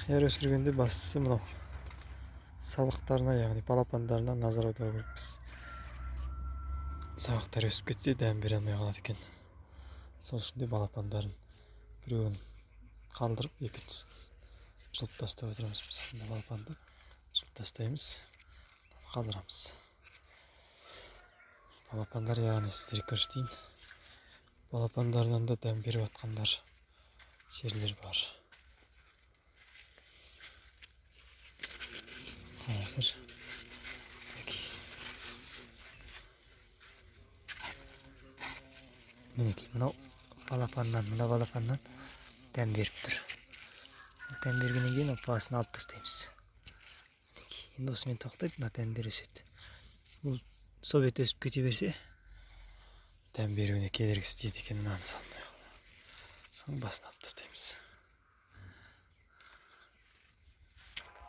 Эр өсүргөндө бастысы мынау сабактарына, яғни балапандарына назар аудару керекпиз. Сабактар өсүп кетсе дәм бере алмай калат экен. Сол үчүн де балапандарын бирөөгүн калдырып, экинчисин жұлуп тастап отырамыз. Мына балапанды жұлуп тастайбыз, калдырамыз. Балапандар, яғни сиздерге көрсөтейин. Балапандарынан да дәм берип аткандар жерлер бар. Азыр минекей мынау балапандан дәм берип тур. Дәм бергеннен кийин опасын алып тастайбыз. Енді осымен тоқтайды, мына дәмдер өседі. Бұл собет өсіп кете берсе, дәм беруіне кедергісіз тиеді екен. Мына мысалы басын алып тастаймыз.